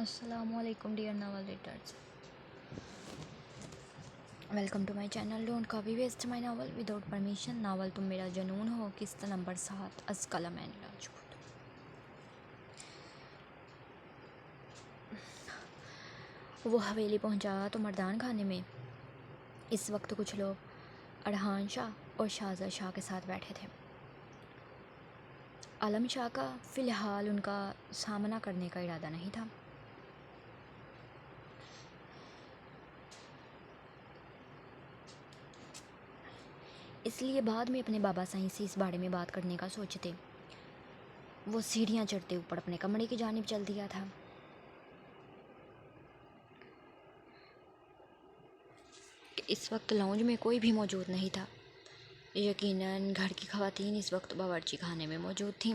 Assalamualaikum dear novel readers. Welcome to my channel. Don't copy waste my novel without permission. Novel तुम मेरा जुनून हो, किस्त number 7, अज कलम एन राजपूत. वो हवेली पहुंचा तो मर्दान खाने में इस वक्त कुछ लोग अरहान शाह और शाहजहाँ शाह के साथ बैठे थे. आलम शाह का फ़िलहाल उनका सामना करने का इरादा नहीं था. इसलिए बाद में अपने बाबा साईं से इस बारे में बात करने का सोचते. वो सीढ़ियाँ चढ़ते ऊपर अपने कमरे की जानिब चल दिया था. इस वक्त लाउंज में कोई भी मौजूद नहीं था. यकीनन घर की ख़वातीन इस वक्त बावर्ची खाने में मौजूद थीं.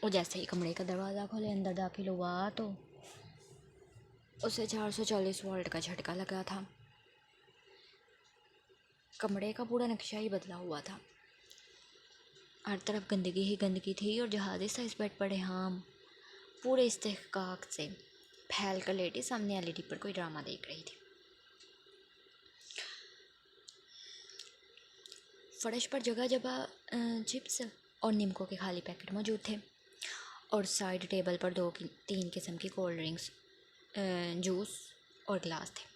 और जैसे ही कमरे का दरवाज़ा खोले अंदर दाखिल हुआ तो उसे 440 वोल्ट का झटका लगा था. कमरे का पूरा नक्शा ही बदला हुआ था. हर तरफ गंदगी ही गंदगी थी और जहाज़ी सा इस बेड पर रेहाम पूरे इस्तेहकाक से फैल कर लेटी सामने एलईडी पर कोई ड्रामा देख रही थी. फर्श पर जगह जगह चिप्स और निमकों के खाली पैकेट मौजूद थे और साइड टेबल पर 2-3 किस्म की कोल्ड ड्रिंक्स, जूस और गिलास थे.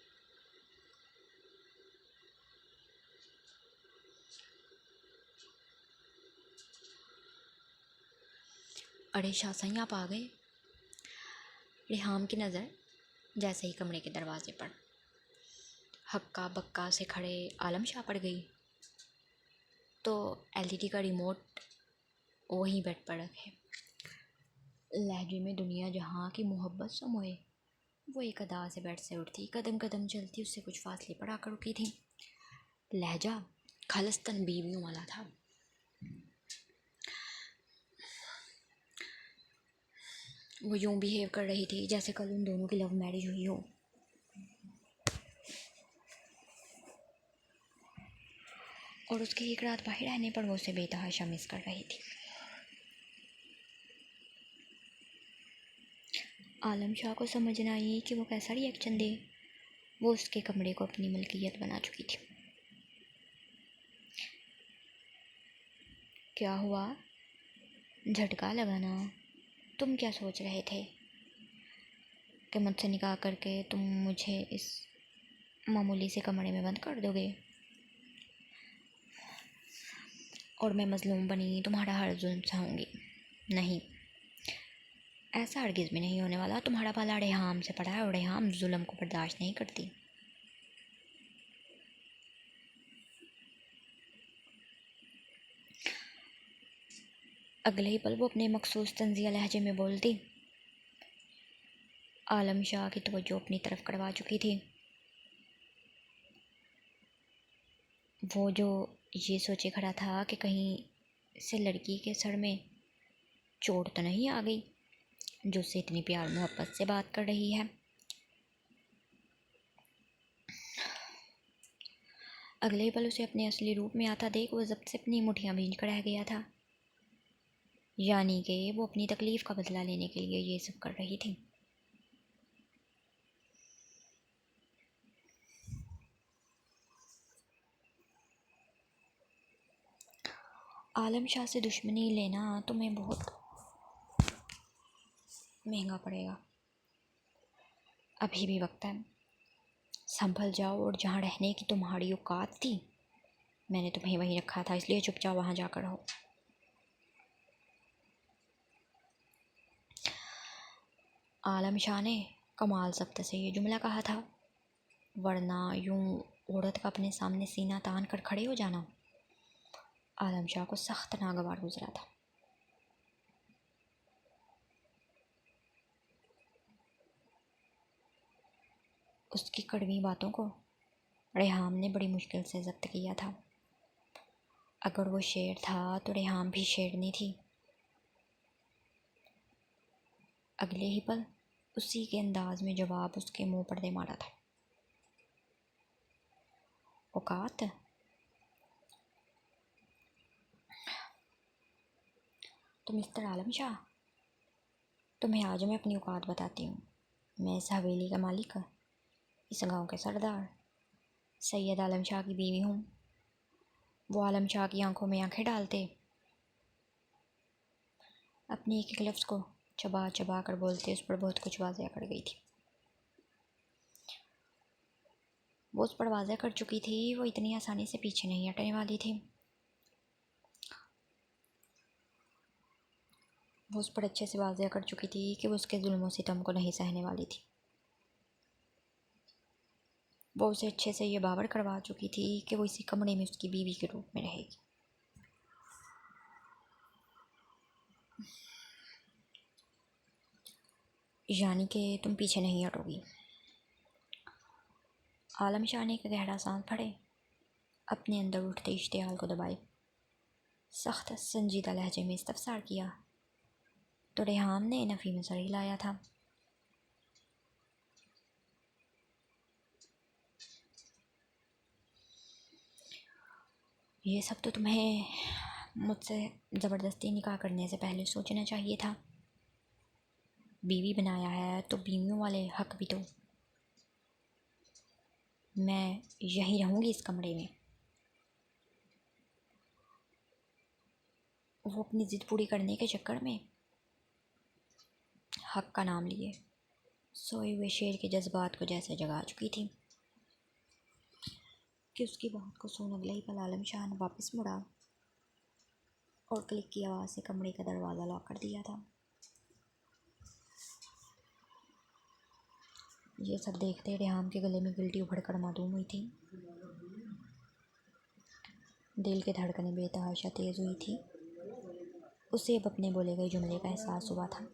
अरे शाह साईं, आप आ गए. रेहाम की नज़र जैसे ही कमरे के दरवाजे पर हक्का बक्का से खड़े आलम शाह पड़ गई तो एलईडी का रिमोट वहीं बेड पर रखे लहजे में दुनिया जहाँ की मोहब्बत समोए वो एक अदा से बेड से उठती, कदम कदम चलती उससे कुछ फासले पर आकर रुकी थी. लहजा खालिस्तान बीवियों वाला था. वो यूं बिहेव कर रही थी जैसे कल उन दोनों की लव मैरिज हुई हो. और उसकी एक रात बाहर रहने पर वो उसे बेतहाशा मिस कर रही थी. आलम शाह को समझ ना आई कि वो कैसा रिएक्शन दे. वो उसके कमरे को अपनी मलकियत बना चुकी थी. क्या हुआ? झटका लगाना. तुम क्या सोच रहे थे कि मुझसे निकाह करके तुम मुझे इस मामूली से कमरे में बंद कर दोगे और मैं मजलूम बनी तुम्हारा हर जुल्म सहूँगी? नहीं, ऐसा हरगिज़ भी नहीं होने वाला. तुम्हारा पाला रेहाम से पड़ा है और रेहाम जुल्म को बर्दाश्त नहीं करती. अगले ही पल वो अपने मखसूस तंजिया लहजे में बोलती. आलम शाह की तवज्जो अपनी तरफ करवा चुकी थी. वो जो ये सोचे खड़ा था कि कहीं से लड़की के सर में चोट तो नहीं आ गई जो उससे इतनी प्यार मोहब्बत से बात कर रही है. अगले ही पल उसे अपने असली रूप में आता देख वो जब्त से अपनी मुठ्ठियाँ भींच कर रह गया था. यानी कि वो अपनी तकलीफ़ का बदला लेने के लिए ये सब कर रही थी. आलम शाह से दुश्मनी लेना तुम्हें बहुत महंगा पड़ेगा. अभी भी वक्त है. संभल जाओ और जहाँ रहने की तुम्हारी औकात थी मैंने तुम्हें वहीं रखा था, इसलिए चुपचाप वहाँ जाकर रहो. आलम शाह ने कमाल ज़ब्त से ये जुमला कहा था, वरना यूं औरत का अपने सामने सीना तान कर खड़े हो जाना आलम शाह को सख्त नागवार गुजरा था. उसकी कड़वी बातों को रेहाम ने बड़ी मुश्किल से जब्त किया था. अगर वो शेर था तो रेहाम भी शेरनी थी. अगले ही पल उसी के अंदाज में जवाब उसके मुंह पर दे मारा था. औकात? तो मिस्टर आलम शाह, तुम्हें आज मैं अपनी औकात बताती हूँ। मैं इस हवेली का मालिक, इस गांव के सरदार सैयद आलम शाह की बीवी हूँ। वो आलम शाह की आंखों में आंखें डालते अपनी एक एक लफ्ज़ को चबा चबा कर बोलते उस पर बहुत कुछ वाज़ह कर गई थी। वो उस पर वाज़ह कर चुकी थी, वो इतनी आसानी से पीछे नहीं हटने वाली थी। वो उस पर अच्छे से वाज़ह कर चुकी थी कि वो उसके जुल्म सितम को नहीं सहने वाली थी। वो उसे अच्छे से ये बावर करवा चुकी थी कि वो इसी कमरे में उसकी बीवी के रूप में रहेगी। यानी कि तुम पीछे नहीं हटोगी। आलम शाह ने एक गहरा सांस भरे, अपने अंदर उठते इश्तिहाल को दबाए, सख्त संजीदा लहजे में इस्तफसार किया तो रेहाम ने नफ़ी में सर हिलाया था। ये सब तो तुम्हें मुझसे ज़बरदस्ती निकाह करने से पहले सोचना चाहिए था। बीवी बनाया है तो बीवियों वाले हक भी दो। मैं यहीं रहूँगी इस कमरे में। वो अपनी ज़िद पूरी करने के चक्कर में हक का नाम लिए सोए हुए शेर के जज्बात को जैसे जगा चुकी थी कि उसकी बात को सुन अगले ही पल आलम शाह ने वापस मुड़ा और क्लिक की आवाज़ से कमरे का दरवाज़ा लॉक कर दिया था। ये सब देखते रेहाम के गले में गिल्टी उभड़ कर मालूम हुई थी। दिल की धड़कनें बेतहाशा तेज़ हुई थी। उसे अब अपने बोले गए जुमले का एहसास हुआ था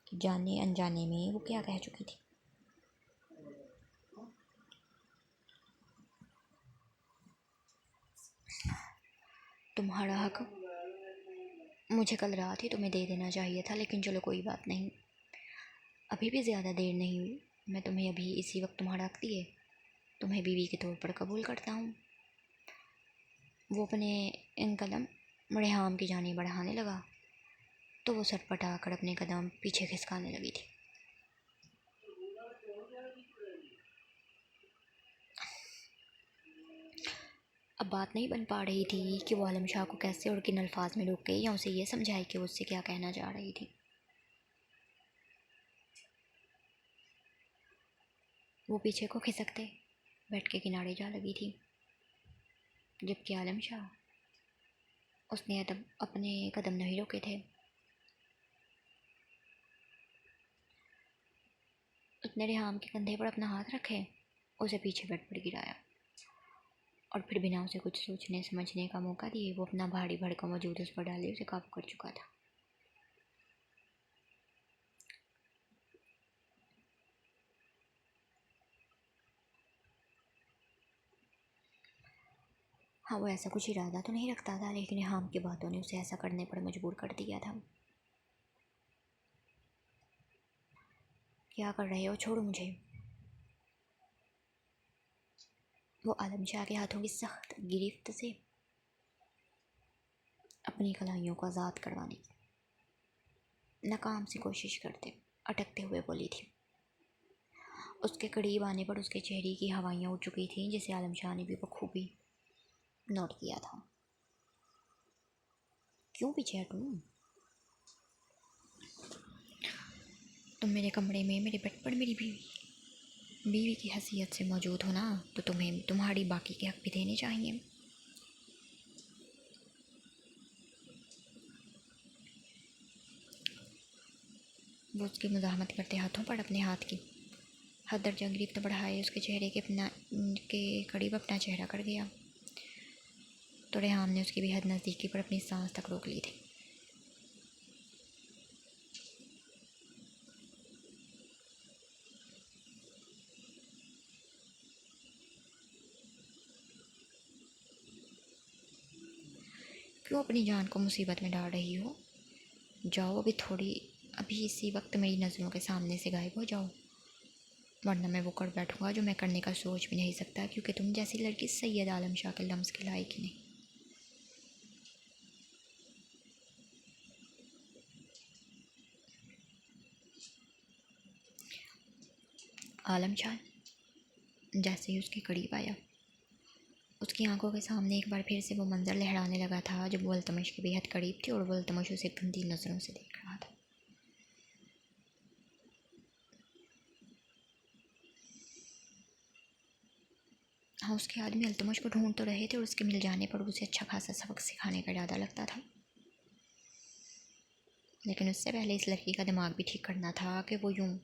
कि जाने अनजाने में वो क्या कह चुकी थी। तुम्हारा हक मुझे कल रात ही तुम्हें दे देना चाहिए था, लेकिन चलो कोई बात नहीं, अभी भी ज़्यादा देर नहीं हुई। मैं तुम्हें अभी इसी वक्त तुम्हारा हक दिए तुम्हें बीवी के तौर पर कबूल करता हूँ। वो अपने इन कदम रेहाम की जानी बढ़ाने लगा तो वो सटपटा कर अपने कदम पीछे खिसकाने लगी थी। अब बात नहीं बन पा रही थी कि वो आलम शाह को कैसे और किन अल्फाज में रोके या उसे ये समझाए कि वो उससे क्या कहना चाह रही थी। वो पीछे को खिसकते बेड के किनारे जा लगी थी, जबकि आलम शाह उसने अपने कदम नहीं रोके थे। उसने रेहाम के कंधे पर अपना हाथ रखे, उसे पीछे बेड पर गिराया और फिर बिना उसे कुछ सोचने समझने का मौका दिए वो अपना भारी भड़का वजूद उस पर डाले उसे काबू कर चुका था। हाँ, वो ऐसा कुछ इरादा तो नहीं रखता था, लेकिन रेहाम की बातों ने उसे ऐसा करने पर मजबूर कर दिया था। क्या कर रहे हो, छोड़ो मुझे। वो आलम शाह के हाथों की सख्त गिरफ्त से अपनी कलाइयों को आज़ाद करवाने की नाकाम सी कोशिश करते अटकते हुए बोली थी। उसके करीब आने पर उसके चेहरे की हवाइयाँ उड़ चुकी थीं, जिसे आलम शाह ने भी बखूबी नोट किया था। क्यों पीछे हटूं? तुम मेरे कमरे में मेरे बेड पर मेरी बीवी की हैसियत से मौजूद हो ना, तो तुम्हें तुम्हारी बाकी के हक भी देने चाहिए। वो उसकी मुज़ाहमत करते हाथों पर अपने हाथ की हद दर्जा गिरफ्त बढ़ाए उसके चेहरे के करीब अपना चेहरा कर गया तो रेहाम ने उसकी बेहद नज़दीकी पर अपनी सांस तक रोक ली थी। क्यों अपनी जान को मुसीबत में डाल रही हो? जाओ अभी इसी वक्त मेरी नज़रों के सामने से गायब हो जाओ, वरना मैं वो कर बैठूंगा जो मैं करने का सोच भी नहीं सकता, क्योंकि तुम जैसी लड़की सैयद आलम शाह के लम्स के लायक ही नहीं। आलम शाह जैसे ही उसके करीब आया, उसकी आंखों के सामने एक बार फिर से वो मंजर लहराने लगा था जब वो अल्तमश के बेहद करीब थी और वो अल्तमश उसे गंदी नज़रों से देख रहा था। हाँ, उसके आदमी अल्तमश को ढूंढ तो रहे थे और उसके मिल जाने पर उसे अच्छा खासा सबक सिखाने का इरादा लगता था, लेकिन उससे पहले इस लड़की का दिमाग भी ठीक करना था कि वो यूं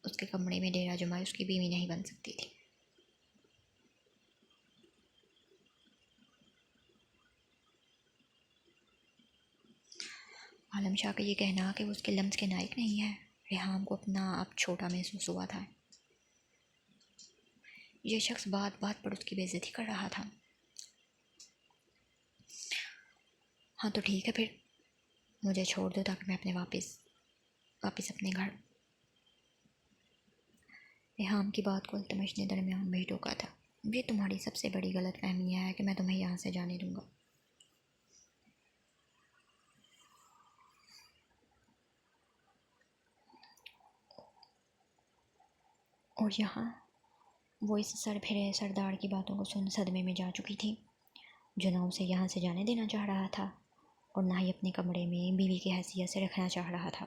उसके कमरे में डेरा जमाए उसकी बीवी नहीं बन सकती थी। आलम शाह का ये कहना कि वो उसके लम्स के नायक नहीं है, रेहाम को अपना आप छोटा महसूस हुआ था। ये शख्स बात बात पर उसकी बेइज्जती कर रहा था। हाँ तो ठीक है, फिर मुझे छोड़ दो ताकि मैं अपने वापस अपने घर। रेहाम की बात को अल्तमश ने दरमियान में ही टोका था। ये तुम्हारी सबसे बड़ी गलत फहमी है कि मैं तुम्हें यहाँ से जाने दूंगा। और यहाँ वो इस सर फिरे सरदार की बातों को सुन सदमे में जा चुकी थी, जो ना उसे यहाँ से जाने देना चाह रहा था और ना ही अपने कमरे में बीवी की हैसियत से रखना चाह रहा था।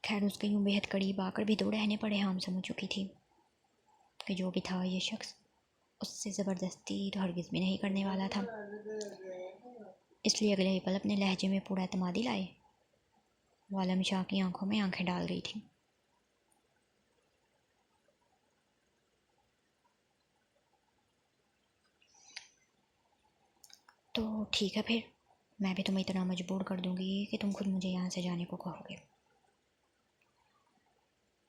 खैर, उसके यूं बेहद करीब आकर भी दो रहने पड़े हम समझ चुकी थी कि जो भी था ये शख्स उससे ज़बरदस्ती तो हरगिज़ भी नहीं करने वाला था। इसलिए अगले ही पल अपने लहजे में पूरा एतमादी लाए वो आलम शाह की आंखों में आंखें डाल रही थी। तो ठीक है, फिर मैं भी तुम्हें इतना मजबूर कर दूंगी कि तुम खुद मुझे यहाँ से जाने को कहोगे।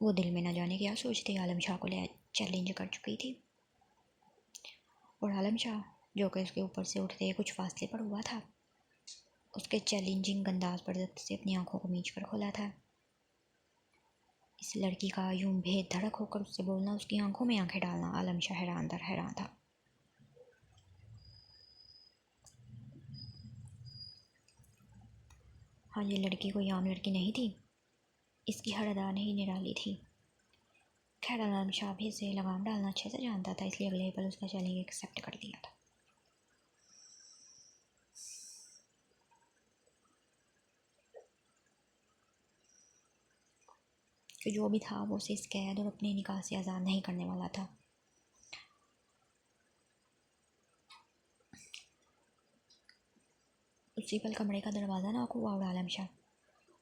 वो दिल में न जाने क्या सोचती आलम शाह को ले चैलेंज कर चुकी थी, और आलम शाह जो कि उसके ऊपर से उठते कुछ फासले पर हुआ था, उसके चैलेंजिंग अंदाज पर जब्त से अपनी आंखों को मीच कर खोला था। इस लड़की का यूं भेद धड़क होकर उससे बोलना, उसकी आंखों में आंखें डालना, आलम शाह हैरान दर हैरान था। हाँ, ये लड़की कोई आम लड़की नहीं थी, इसकी हर अदा नहीं निराली थी। खैर, आलम शाह भी इसे लगाम डालना अच्छे से जानता था, इसलिए अगले पल उसका चैलेंज एक्सेप्ट कर दिया था। कि जो भी था वो उसे इस कैद और अपने निकाह से आज़ाद नहीं करने वाला था। उसी पल कमरे का दरवाज़ा नॉक हुआ और आलम शाह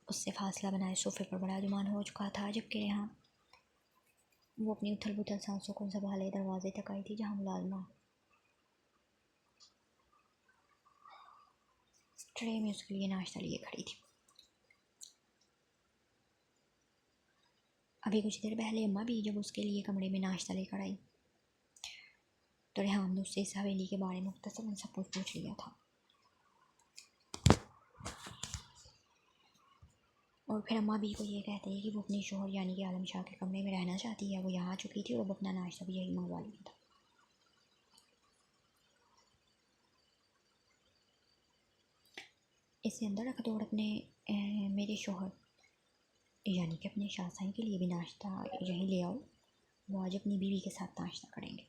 उससे फासला बनाए सोफे पर बड़ा जुमान हो चुका था, जबकि यहाँ वो अपनी उथल पुथल सांसों को संभाले दरवाजे तक आई थी, जहाँ मुलाजमा ट्रे में उसके लिए नाश्ता लिए खड़ी थी। अभी कुछ देर पहले अम्मा भी जब उसके लिए कमरे में नाश्ता लेकर आई तो रेहाम ने उससे इस हवेली के बारे में मुख्तसरन सब कुछ पूछ लिया था। और फिर अम्मा भी को ये कहते हैं कि वो अपने शोहर यानी कि आलम शाह के कमरे में रहना चाहती है। वो यहाँ आ चुकी थी और अब अपना नाश्ता भी यही मंगवा लिया था। इससे अंदर रख दो और अपने मेरे शोहर यानी कि अपने शाहसाई के लिए भी नाश्ता यहीं ले आओ। वो आज अपनी बीवी के साथ नाश्ता करेंगे।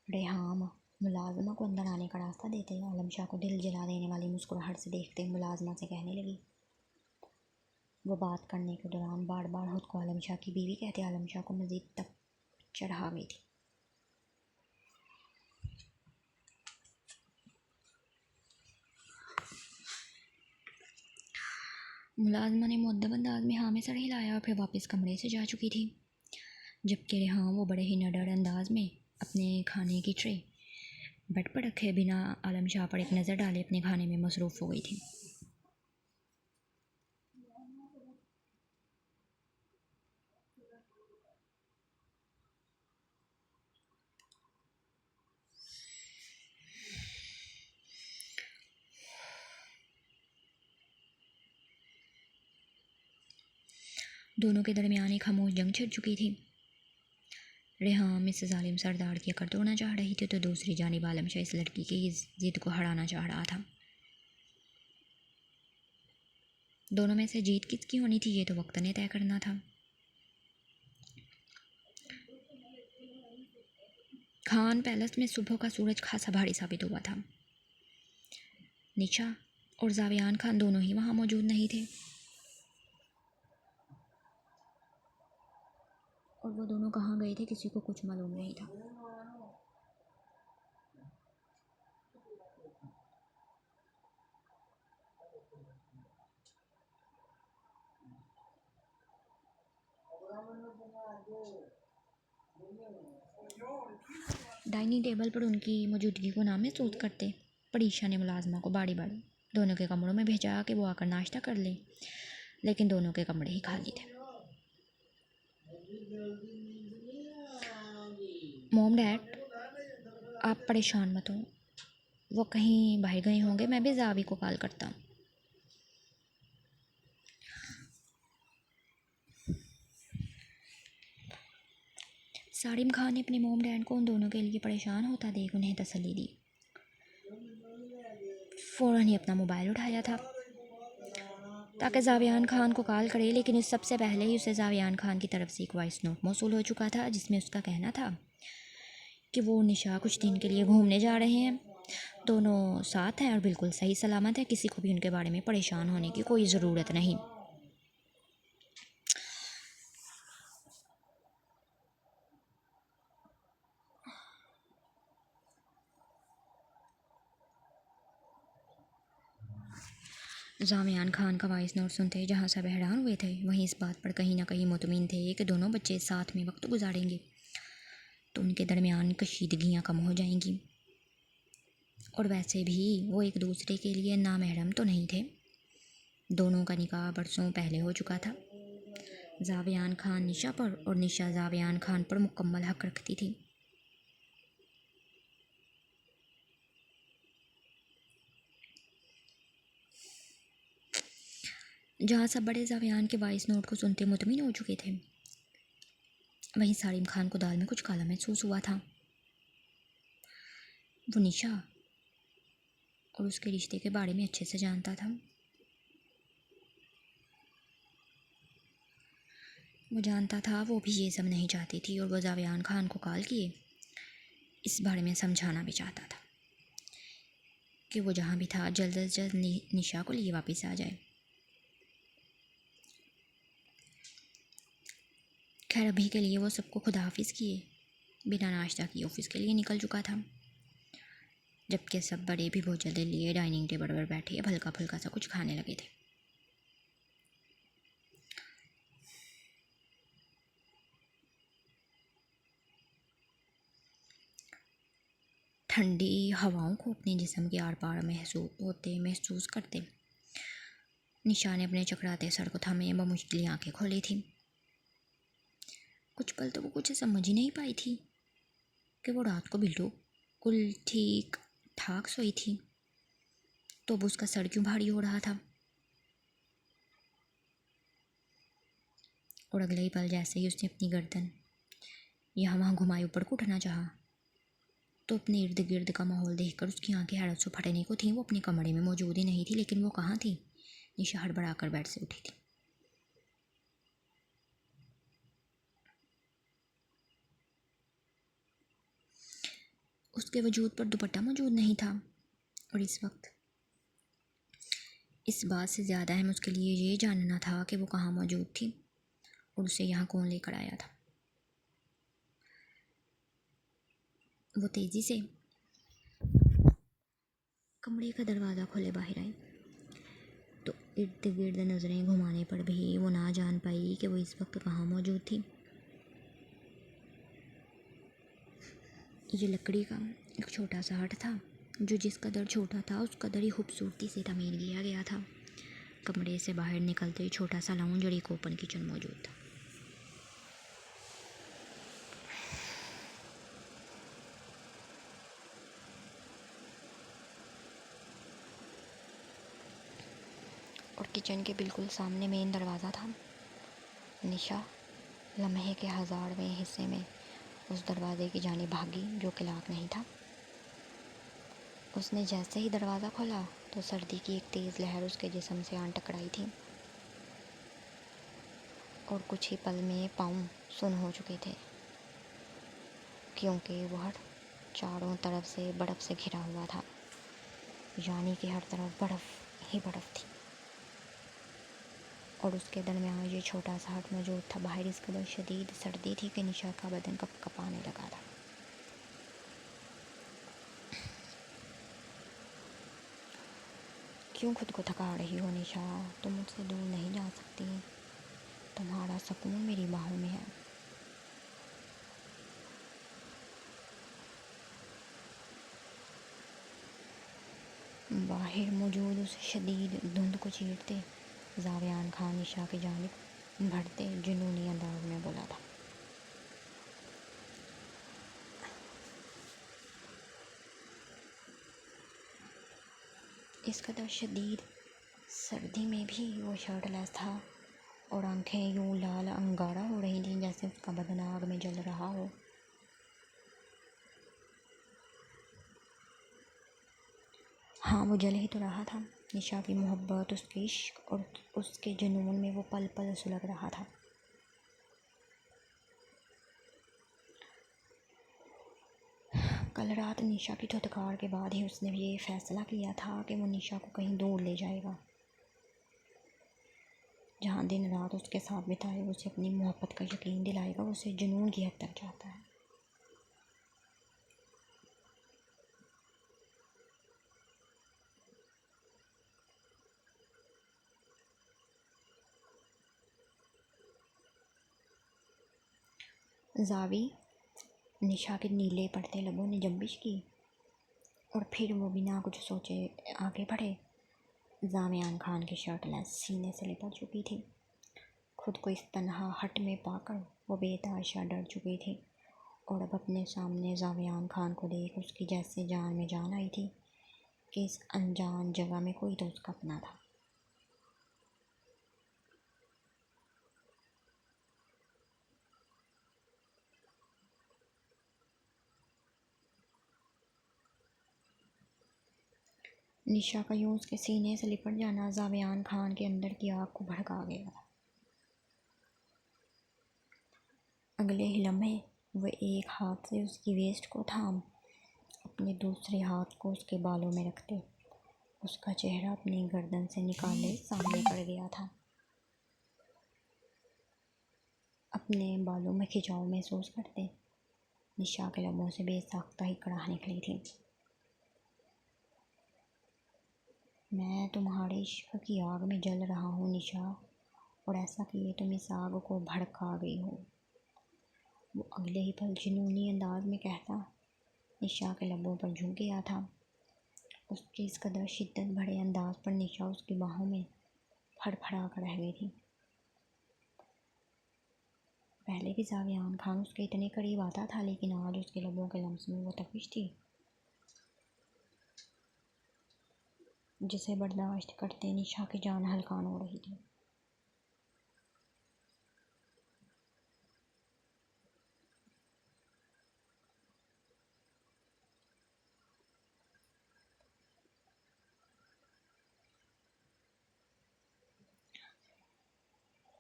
रेहाम मुलाजमा को अंदर आने का रास्ता देते ही आलम शाह को दिल जला देने वाली मुस्कुराहट से देखते मुलाजमा से कहने लगी। वो बात करने के दौरान बार बार खुद को आलम शाह की बीवी कहते आलम शाह को मज़ीद तक चढ़ा गई थी। मुलाजमा ने मुअद्दब अंदाज में हाँ में सर हिलाया और फिर वापस कमरे से जा चुकी थी, जबकि रेहाम वो बड़े ही नडर अंदाज में अपने खाने की ट्रे बेड पर रखे बिना आलम शाह पर एक नज़र डाले अपने खाने में मसरूफ़ हो गई थी। दोनों के दरमियान एक खामोश जंग छिड़ चुकी थी। रेहाम इससे जालिम सरदार की अकड़ तोड़ना चाह रही थी तो दूसरी जानिब आलम शाह इस लड़की की इस जिद को हराना चाह रहा था। दोनों में से जीत किसकी होनी थी ये तो वक्त ने तय करना था। खान पैलेस में सुबह का सूरज खासा भारी साबित हुआ था। निशा और जावियान खान दोनों ही वहाँ मौजूद नहीं थे और वो दोनों कहाँ गए थे किसी को कुछ मालूम नहीं था। डाइनिंग टेबल पर उनकी मौजूदगी को ना महसूस करते परीक्षा ने मुलाजमा को बाड़ी बाड़ी दोनों के कमरों में भेजा कि वो आकर नाश्ता कर लें, लेकिन दोनों के कमरे ही खाली थे। मॉम डैड आप परेशान मत हो, वो कहीं बाहर गए होंगे, मैं भी जावी को कॉल करता हूँ। सारिम खान ने अपने मॉम डैड को उन दोनों के लिए परेशान होता देख उन्हें तसल्ली दी। फ़ौरन ही अपना मोबाइल उठाया था ताकि जावियान खान को कॉल करे, लेकिन इस सबसे पहले ही उसे जावियान खान की तरफ से एक वॉइस नोट मौसूल हो चुका था जिसमें उसका कहना था कि वो निशा कुछ दिन के लिए घूमने जा रहे हैं, दोनों साथ हैं और बिल्कुल सही सलामत है, किसी को भी उनके बारे में परेशान होने की कोई ज़रूरत नहीं। जामियान खान का वॉइस नोट सुनते जहाँ सब हैरान हुए थे वहीं इस बात पर कहीं ना कहीं मुतमिन थे कि दोनों बच्चे साथ में वक्त गुजारेंगे तो उनके दरमियान कशीदगियाँ कम हो जाएंगी, और वैसे भी वो एक दूसरे के लिए नामहरम तो नहीं थे। दोनों का निकाह बरसों पहले हो चुका था। जावियान खान निशा पर और निशा जावियान खान पर मुकम्मल हक रखती थी। जहाँ सब बड़े जावियान के वॉइस नोट को सुनते मुतमिन हो चुके थे वहीं सारिम खान को दाल में कुछ काला महसूस हुआ था। वो निशा और उसके रिश्ते के बारे में अच्छे से जानता था। वो जानता था वो भी ये सब नहीं चाहती थी और वो जावियान खान को कॉल किए इस बारे में समझाना भी चाहता था कि वो जहाँ भी था जल्द से जल्द निशा को लिए वापस आ जाए। खैर अभी के लिए वो सबको खुदा हाफिज़ किए बिना नाश्ता किए ऑफिस के लिए निकल चुका था, जबकि सब बड़े भी भोजन ले लिए डाइनिंग टेबल पर बैठे अब हल्का फुल्का सा कुछ खाने लगे थे। ठंडी हवाओं को अपने जिस्म के आर पार महसूस करते निशा ने अपने चकराते सर को थामे बमुश्किल आंखें खोली थी। कुछ पल तो वो कुछ समझ ही नहीं पाई थी कि वो रात को बिल्कुल ठीक ठाक सोई थी तो अब उसका सर क्यों भारी हो रहा था। और अगले ही पल जैसे ही उसने अपनी गर्दन यहाँ वहाँ घुमाई ऊपर को उठना चाहा तो अपने इर्द गिर्द का माहौल देखकर उसकी आंखें हैरत से फटने को थीं। वो अपने कमरे में मौजूद ही नहीं थी, लेकिन वो कहाँ थी। निशा हड़बड़ा कर बेड से उठी थी। उसके वजूद पर दुपट्टा मौजूद नहीं था और इस वक्त इस बात से ज़्यादा अहम उसके लिए ये जानना था कि वो कहाँ मौजूद थी और उसे यहाँ कौन लेकर आया था। वो तेज़ी से कमरे का दरवाज़ा खोले बाहर आई तो इर्द गिर्द नज़रें घुमाने पर भी वो ना जान पाई कि वो इस वक्त कहाँ मौजूद थी। ये लकड़ी का एक छोटा सा हट था जो जिस कदर छोटा था उस कदर ही खूबसूरती से तमीर किया गया था। कमरे से बाहर निकलते ही छोटा सा लाउंज और एक ओपन किचन मौजूद था। और किचन के बिल्कुल सामने मेन दरवाज़ा था। निशा लम्हे के 1000वें हिस्से में उस दरवाजे की जानिब भागी जो कि लॉक नहीं था। उसने जैसे ही दरवाज़ा खोला तो सर्दी की एक तेज़ लहर उसके जिस्म से आन टकराई थी और कुछ ही पल में पाँव सुन्न हो चुके थे, क्योंकि वह चारों तरफ से बर्फ़ से घिरा हुआ था। यानी कि हर तरफ बर्फ़ ही बर्फ़ थी और उसके दरमियान ये छोटा सा हट मौजूद था। बाहर इस कदर शदीद सर्दी थी कि निशा का बदन कँपाने लगा था। क्यों खुद को थका रही हो निशा? तुम मुझसे दूर नहीं जा सकती। तुम्हारा सुकून मेरी बाहों में है। बाहर मौजूद उस शदीद धुंध को चीरते जावेयान खान निशा की जानिब बढ़ते जुनूनी अंदाज में बोला था। इस कदर शदीद सर्दी में भी वो शर्टलेस था और आंखें यूं लाल अंगारा हो रही थीं जैसे उसका बदन आग में जल रहा हो। हाँ, वो जल ही तो रहा था। निशा की मोहब्बत, उसके इश्क और उसके जुनून में वो पल पल सुलग रहा था। कल रात निशा की धुतकार के बाद ही उसने ये फैसला किया था कि वो निशा को कहीं दूर ले जाएगा, जहाँ दिन रात उसके साथ बिताए, उसे अपनी मोहब्बत का यकीन दिलाएगा, उसे जुनून की हद तक जाता है। जावी निशा के नीले पड़ते लबों ने जंबिश की और फिर वो बिना कुछ सोचे आगे बढ़े। जावेयान खान की शर्टलेस सीने से लिपट चुकी थी। खुद को इस तन्हा हट में पाकर वो बेतहाशा डर चुकी थी और अब अपने सामने जावेयान खान को देख उसकी जैसे जान में जान आई थी कि इस अनजान जगह में कोई तो उसका अपना था। निशा का यूं उसके सीने से लिपट जाना जावेयान खान के अंदर की आग को भड़का गया। अगले ही लम्हे वह एक हाथ से उसकी वेस्ट को थाम अपने दूसरे हाथ को उसके बालों में रखते उसका चेहरा अपनी गर्दन से निकाले सामने पड़ गया था। अपने बालों में खिंचाव महसूस करते निशा के लबों से बेसाख्ता ही कड़ाह निकली थी। मैं तुम्हारे इश्क की आग में जल रहा हूँ निशा, और ऐसा किए तुम इस आग को भड़का गई हो। वो अगले ही पल जुनूनी अंदाज में कहता निशा के लबों पर झुक गया था। उसके इस कदर शिद्दत भरे अंदाज पर निशा उसकी बाहों में फड़फड़ा कर रह गई थी। पहले भी जावेयान खान उसके इतने करीब आता था, लेकिन आज उसके लबों के लम्स में वो तपिश थी जिसे बर्दाश्त करते निशा की जान हलकान हो रही थी।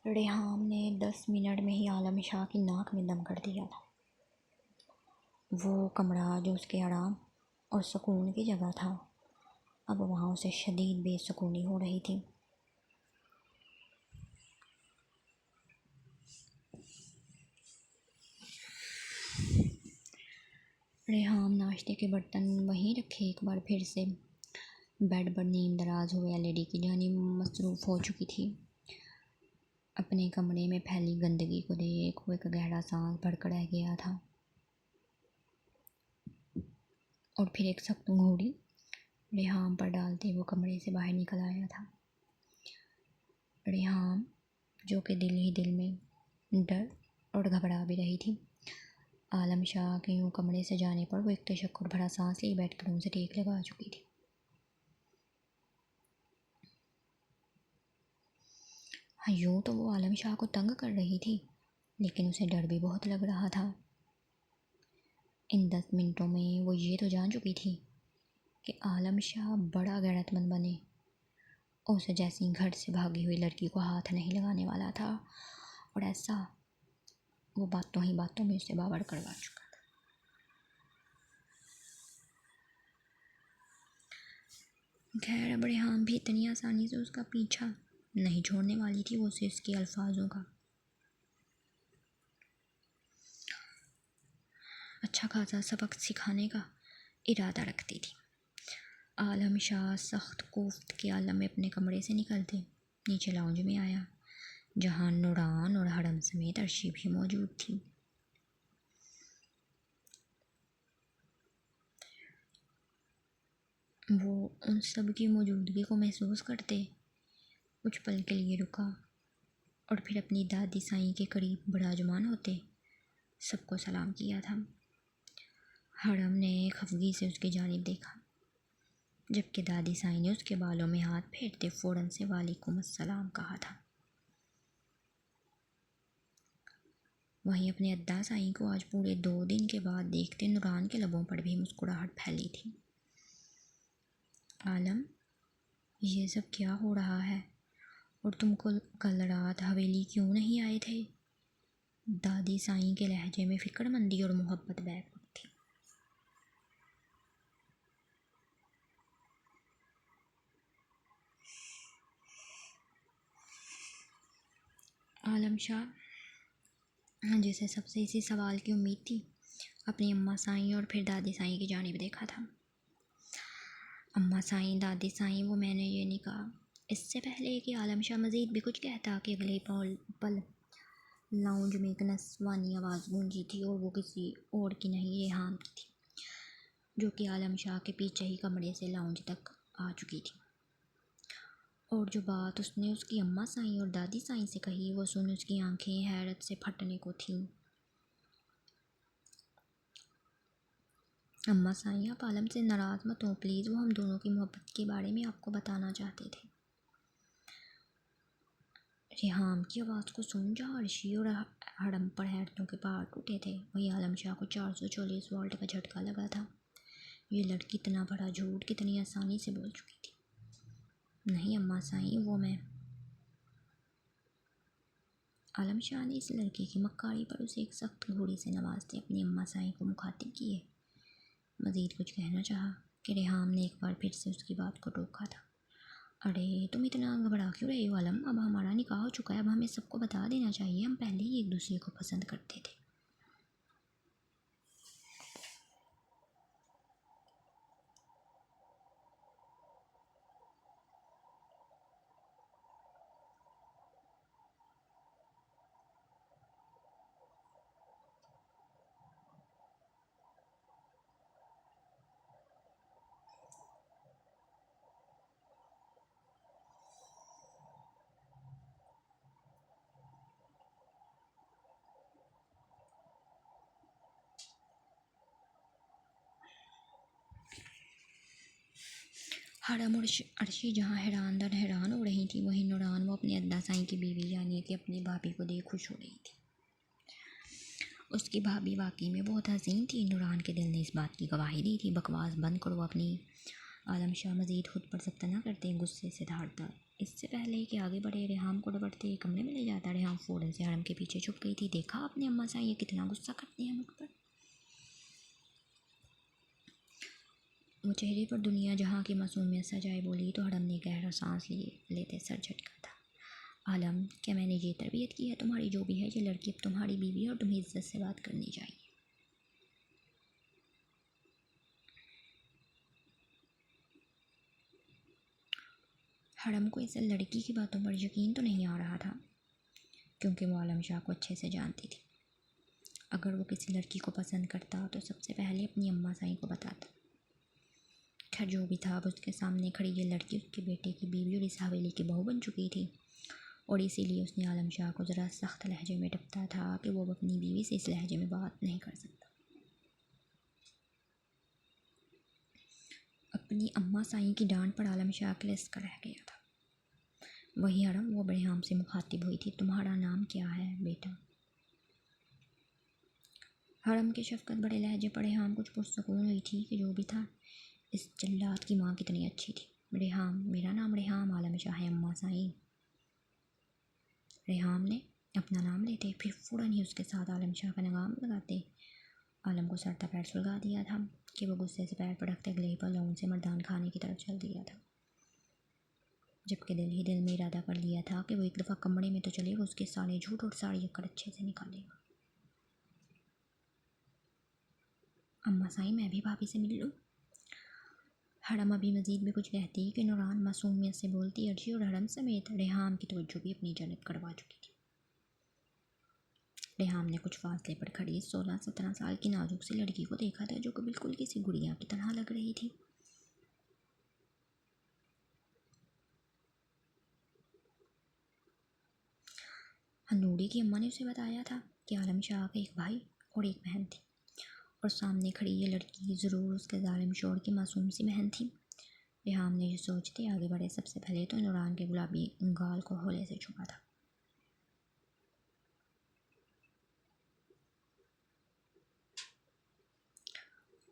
रेहाम ने 10 मिनट में ही आलम शाह की नाक में दम कर दिया था। वो कमरा जो उसके आराम और सुकून की जगह था, अब वहाँ उसे शदीद बेसुकूनी हो रही थी। रेहाम नाश्ते के बर्तन वहीं रखे एक बार फिर से बेड पर नींद दराज हुए एलईडी की जानिब मसरूफ़ हो चुकी थी। अपने कमरे में फैली गंदगी को देख वो एक गहरा सांस भरकर रह गया था और फिर एक सख्त घूंडी रेहाम पर डालते वो कमरे से बाहर निकल आया था। रेहाम जो कि दिल ही दिल में डर और घबरा भी रही थी। आलम शाह के यूं कमरे से जाने पर वो एक तशक्कुर भरा सांस लिए बैठकर उनसे टेक लगा चुकी थी। हाँ, यूँ तो वो आलम शाह को तंग कर रही थी, लेकिन उसे डर भी बहुत लग रहा था। इन 10 मिनटों में वो ये तो जान चुकी थी कि आलम शाह बड़ा गैरतमंद बने। उसे जैसी घर से भागी हुई लड़की को हाथ नहीं लगाने वाला था, और ऐसा वो बातों ही बातों में उसे बावड़ करवा चुका था। खैर अब रेहान भी इतनी आसानी से उसका पीछा नहीं छोड़ने वाली थी। वो उसे उसके अल्फाजों का अच्छा खासा सबक सिखाने का इरादा रखती थी। आलम शाह सख्त कोफ्त के आलम में अपने कमरे से निकलते नीचे लाउंज में आया, जहाँ नूरान और हरम समेत अर्शी भी मौजूद थी। वो उन सब की मौजूदगी को महसूस करते कुछ पल के लिए रुका और फिर अपनी दादी साईं के करीब विराजमान होते सबको सलाम किया था। हरम ने खफगी से उसकी जानिब देखा, जबकि दादी साईं ने उसके बालों में हाथ फेरते फ़ौरन से वालेकुम अस्सलाम कहा था। वहीं अपने अद्दा साईं को आज पूरे 2 दिन के बाद देखते नूरान के लबों पर भी मुस्कुराहट फैली थी। आलम, ये सब क्या हो रहा है? और तुमको कल रात हवेली क्यों नहीं आए थे? दादी साईं के लहजे में फिक्रमंदी और मोहब्बत बैकुल थी। आलम शाह, जिसे सबसे इसी सवाल की उम्मीद थी, अपनी अम्मा साईं और फिर दादी साईं की जानिब देखा था। अम्मा साईं, दादी साईं, वो मैंने ये नहीं कहा। इससे पहले कि आलम शाह मज़ीद भी कुछ कहता कि अगले पल लाउंज में एक नस्वानी आवाज़ गूंजी थी, और वो किसी और की नहीं रेहान की थी, जो कि आलम शाह के पीछे ही कमरे से लाउंज तक आ चुकी थी। और जो बात उसने उसकी अम्मा साईं और दादी साईं से कही, वो सुन उसकी आंखें हैरत से फटने को थीं। अम्मा साईं, आप आलम से नाराज़ मत हो प्लीज़, वो हम दोनों की मोहब्बत के बारे में आपको बताना चाहते थे। रेहान की आवाज़ को सुन जहाँ अर्शी और हरम पर हैरतों के पहाड़ टूटे थे, वही आलम शाह को 440 वोल्ट का झटका लगा था। ये लड़की इतना बड़ा झूठ कितनी आसानी से बोल चुकी थी। नहीं अम्मा साईं, वो मैं। आलम शाह ने इस लड़की की मक्कारी पर उसे एक सख्त घूरी से नवाजते अपनी अम्मा साईं को मुखातिब किए। मज़ीद कुछ कहना चाहा कि रेहान ने एक बार फिर से उसकी बात को टोका था। अरे तुम इतना घबरा क्यों रहे हो आलम? अब हमारा निकाह हो चुका है, अब हमें सबको बता देना चाहिए, हम पहले ही एक दूसरे को पसंद करते थे। हरम और अर्शी जहाँ हैरान दर हैरान हो रही थी, वहीं नूरान वो अपनी अद्दा साईं की बीवी यानी कि अपनी भाभी को देख खुश हो रही थी। उसकी भाभी वाकई में बहुत हसीन थी। नूरान के दिल ने इस बात की गवाही दी थी। बकवास बंद करो अपनी। आलम शाह मज़ीद खुद पर सख्त न करते गुस्से से धारता। इससे पहले कि आगे बढ़े रेहान को डबड़ते कमरे में ले जाता। रेहान फ़ौरन से हरम के पीछे छुप गई थी। देखा अपने अम्मा साईं ये कितना गुस्सा करती हैं मुझ पर। वो चेहरे पर दुनिया जहाँ की मासूमियत सजाए बोली तो हरम ने गहरा सांस लेते सर झटका था। आलम, क्या मैंने ये तरबियत की है तुम्हारी? जो भी है ये लड़की अब तुम्हारी बीवी और तुम्हें इज्जत से बात करनी चाहिए। हरम को इस लड़की की बातों पर यकीन तो नहीं आ रहा था, क्योंकि वो आलम शाह को अच्छे से जानती थी। अगर वो किसी लड़की को पसंद करता तो सबसे पहले अपनी अम्मा साईं को बताता। खैर जो भी था, अब उसके सामने खड़ी ये लड़की उसके बेटे की बीवी और इस हवेली की बहू बन चुकी थी, और इसीलिए उसने आलम शाह को ज़रा सख्त लहजे में डपटा था कि वो अपनी बीवी से इस लहजे में बात नहीं कर सकता। अपनी अम्मा साईं की डांट पर आलम शाह के लिस्क रह गया था। वही हरम वो बड़े से मुखातिब हुई थी। तुम्हारा नाम क्या है बेटा? हरम की शफकत बड़े लहजे पर रेहाम कुछ पुरसकून हुई थी कि जो भी था, इस जल्लाद की माँ कितनी अच्छी थी। रेहाम, मेरा नाम रेहाम आलम शाह है अम्मा साईं। रेहाम ने अपना नाम लेते फिर फ़ौरन ही उसके साथ आलम शाह का लगाम लगाते आलम को सर पैर सुलगा दिया था कि वो गुस्से से पैर पटकते गले पर लौंग से मर्दान खाने की तरफ चल दिया था, जबकि दिल ही दिल में इरादा कर लिया था कि वो एक दफ़ा कमरे में तो चलेगा, उसके सारे झूठ और सारी अक्कड़ अच्छे से निकालेगा। अम्मा साईं, मैं भी भाभी से मिल लूँ? हरम अभी मजीद भी कुछ कहती कि नूरान मासूमियत से बोलती अर्जी और हरम समेत रेहाम की तवज्जो भी अपनी जन्नत करवा चुकी थी। रेहाम ने कुछ फासले पर खड़ी 16-17 साल की नाजुक सी लड़की को देखा था जो कि बिल्कुल किसी गुड़िया की तरह लग रही थी। हनूरी की अम्मा ने उसे बताया था कि आलम शाह का एक भाई और एक बहन थी, और सामने खड़ी ये लड़की ज़रूर उसके जालिम शोर की मासूम सी बहन थी। रेहाम ने ये सोचते आगे बढ़े। सबसे पहले तो नूरान के गुलाबी गाल को होले से छुपा था।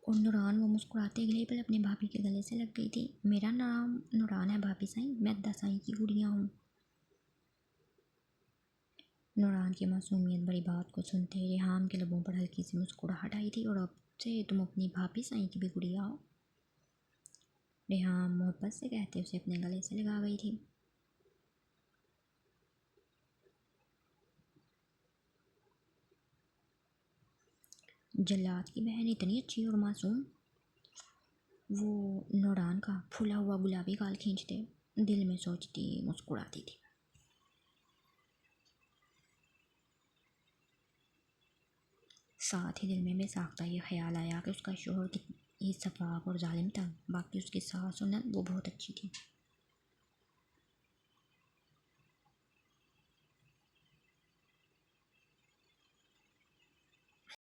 और नूरान वो मुस्कुराते गले पर अपने भाभी के गले से लग गई थी। मेरा नाम नूरान है भाभी साईं, मैं अद्दा साईं की गुड़िया हूँ। नूरान की मासूमियत बड़ी बात को सुनते रेहाम के लबों पर हल्की सी मुस्कुराहट आई थी। और अब से तुम अपनी भाभी साईं की भी गुड़िया हो, रेहाम मोहब्बत से कहते उसे अपने गले से लगा गई थी। जल्लाद की बहन इतनी अच्छी और मासूम, वो नूरान का फूला हुआ गुलाबी गाल खींचते दिल में सोचती मुस्कुराती थी। साथ ही दिल में बेसाख्ता ये ख्याल आया कि उसका शोहर कितनी सफाक और जालिम था, बाकी उसकी सास और नंद वो बहुत अच्छी थी।